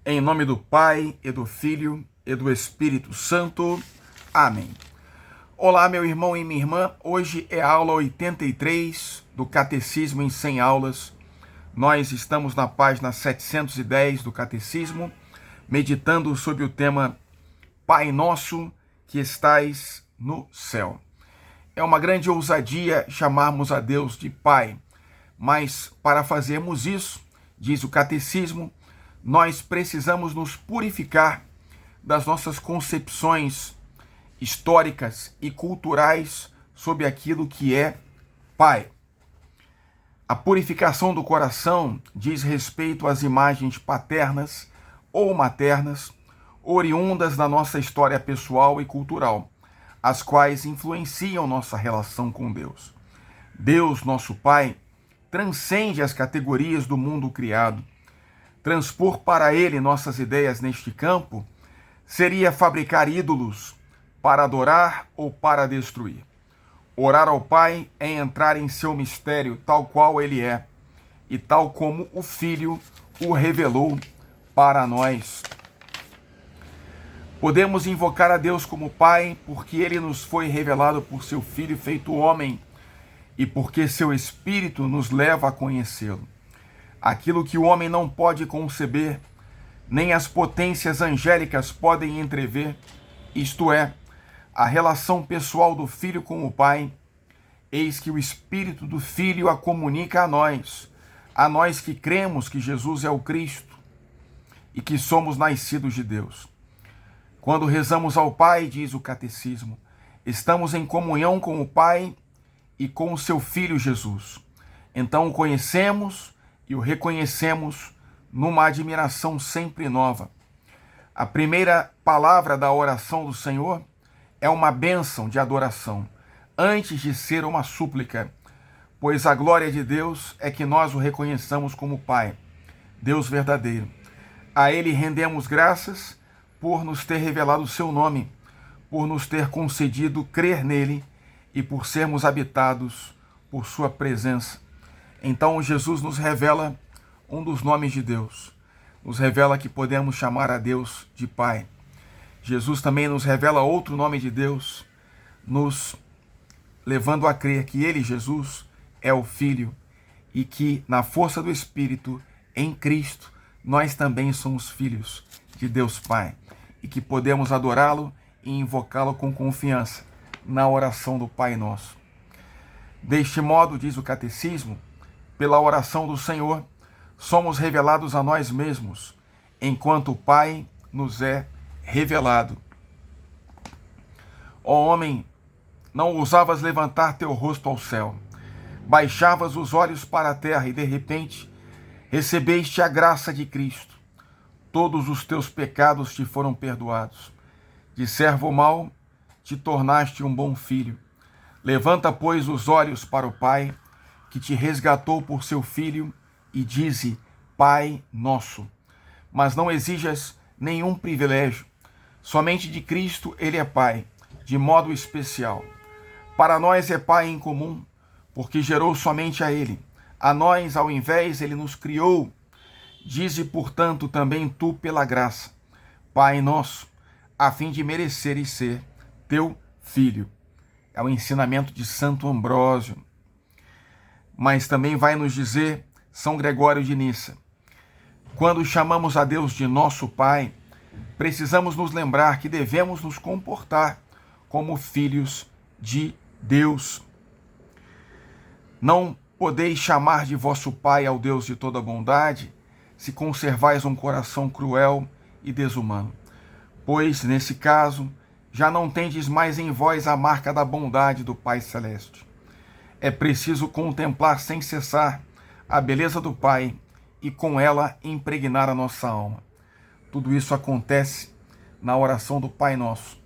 Em nome do Pai, e do Filho, e do Espírito Santo. Amém. Olá, meu irmão e minha irmã. Hoje é a aula 83 do Catecismo em 100 aulas. Nós estamos na página 710 do Catecismo, meditando sobre o tema Pai Nosso que estais no céu. É uma grande ousadia chamarmos a Deus de Pai, mas para fazermos isso, diz o Catecismo, nós precisamos nos purificar das nossas concepções históricas e culturais sobre aquilo que é Pai. A purificação do coração diz respeito às imagens paternas ou maternas, oriundas da nossa história pessoal e cultural, as quais influenciam nossa relação com Deus. Deus, nosso Pai, transcende as categorias do mundo criado. Transpor para ele nossas ideias neste campo seria fabricar ídolos para adorar ou para destruir. Orar ao Pai é entrar em seu mistério tal qual ele é, e tal como o Filho o revelou para nós. Podemos invocar a Deus como Pai porque ele nos foi revelado por seu Filho feito homem e porque seu Espírito nos leva a conhecê-lo. Aquilo que o homem não pode conceber, nem as potências angélicas podem entrever, isto é, a relação pessoal do Filho com o Pai, eis que o Espírito do Filho a comunica a nós que cremos que Jesus é o Cristo e que somos nascidos de Deus. Quando rezamos ao Pai, diz o Catecismo, estamos em comunhão com o Pai e com o seu Filho Jesus. Então o conhecemos e o reconhecemos numa admiração sempre nova. A primeira palavra da oração do Senhor é uma bênção de adoração, antes de ser uma súplica, pois a glória de Deus é que nós o reconheçamos como Pai, Deus verdadeiro. A Ele rendemos graças por nos ter revelado o seu nome, por nos ter concedido crer nele e por sermos habitados por sua presença. Então Jesus nos revela um dos nomes de Deus, nos revela que podemos chamar a Deus de Pai. Jesus também nos revela outro nome de Deus, nos levando a crer que ele, Jesus, é o Filho e que, na força do Espírito, em Cristo, nós também somos filhos de Deus Pai e que podemos adorá-lo e invocá-lo com confiança na oração do Pai Nosso. Deste modo, diz o Catecismo, pela oração do Senhor, somos revelados a nós mesmos, enquanto o Pai nos é revelado. Ó homem, não ousavas levantar teu rosto ao céu, baixavas os olhos para a terra e, de repente, recebeste a graça de Cristo. Todos os teus pecados te foram perdoados. De servo mau, te tornaste um bom filho. Levanta, pois, os olhos para o Pai, que te resgatou por seu Filho, e dize, Pai nosso. Mas não exijas nenhum privilégio. Somente de Cristo ele é Pai, de modo especial. Para nós é Pai em comum, porque gerou somente a ele. A nós, ao invés, ele nos criou. Dize, portanto, também tu pela graça, Pai nosso, a fim de merecer e ser teu filho. É o ensinamento de Santo Ambrósio. Mas também vai nos dizer São Gregório de Nissa. Quando chamamos a Deus de nosso Pai, precisamos nos lembrar que devemos nos comportar como filhos de Deus. Não podeis chamar de vosso Pai ao Deus de toda bondade, se conservais um coração cruel e desumano. Pois, nesse caso, já não tendes mais em vós a marca da bondade do Pai Celeste. É preciso contemplar sem cessar a beleza do Pai e com ela impregnar a nossa alma. Tudo isso acontece na oração do Pai Nosso.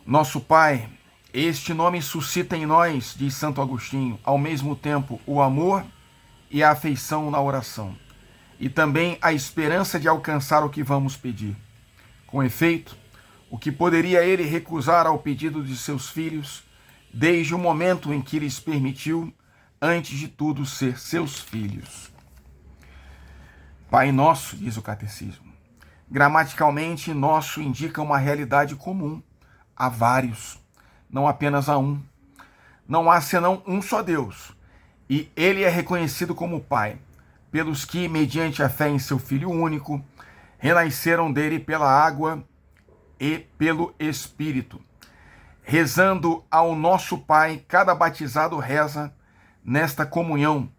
Nosso Pai, este nome suscita em nós, diz Santo Agostinho, ao mesmo tempo o amor e a afeição na oração, e também a esperança de alcançar o que vamos pedir. Com efeito, o que poderia ele recusar ao pedido de seus filhos, desde o momento em que lhes permitiu, antes de tudo, ser seus filhos? Pai Nosso, diz o Catecismo. Gramaticalmente, nosso indica uma realidade comum a vários, não apenas a um. Não há senão um só Deus, e ele é reconhecido como Pai, pelos que, mediante a fé em seu Filho único, renasceram dele pela água e pelo Espírito. Rezando ao nosso Pai, cada batizado reza nesta comunhão.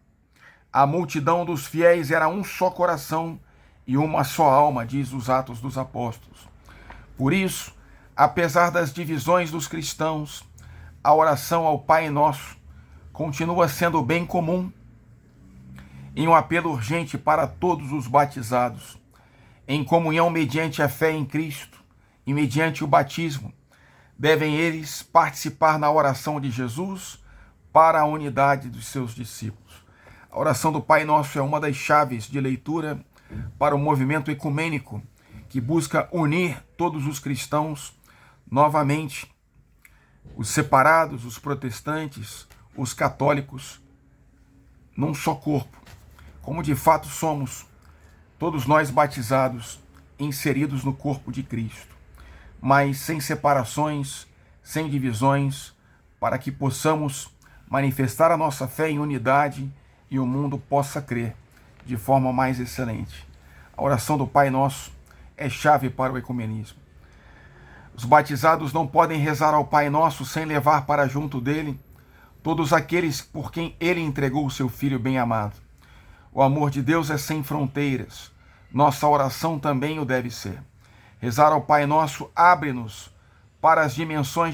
A multidão dos fiéis era um só coração e uma só alma, diz os Atos dos Apóstolos. Por isso, apesar das divisões dos cristãos, a oração ao Pai Nosso continua sendo bem comum em um apelo urgente para todos os batizados, em comunhão mediante a fé em Cristo e mediante o batismo. Devem eles participar na oração de Jesus para a unidade dos seus discípulos. A oração do Pai Nosso é uma das chaves de leitura para o movimento ecumênico que busca unir todos os cristãos novamente, os separados, os protestantes, os católicos, num só corpo, como de fato somos todos nós batizados, inseridos no corpo de Cristo, mas sem separações, sem divisões, para que possamos manifestar a nossa fé em unidade e o mundo possa crer de forma mais excelente. A oração do Pai Nosso é chave para o ecumenismo. Os batizados não podem rezar ao Pai Nosso sem levar para junto dele todos aqueles por quem ele entregou o seu Filho bem-amado. O amor de Deus é sem fronteiras. Nossa oração também o deve ser. Rezar ao Pai Nosso abre-nos para as dimensões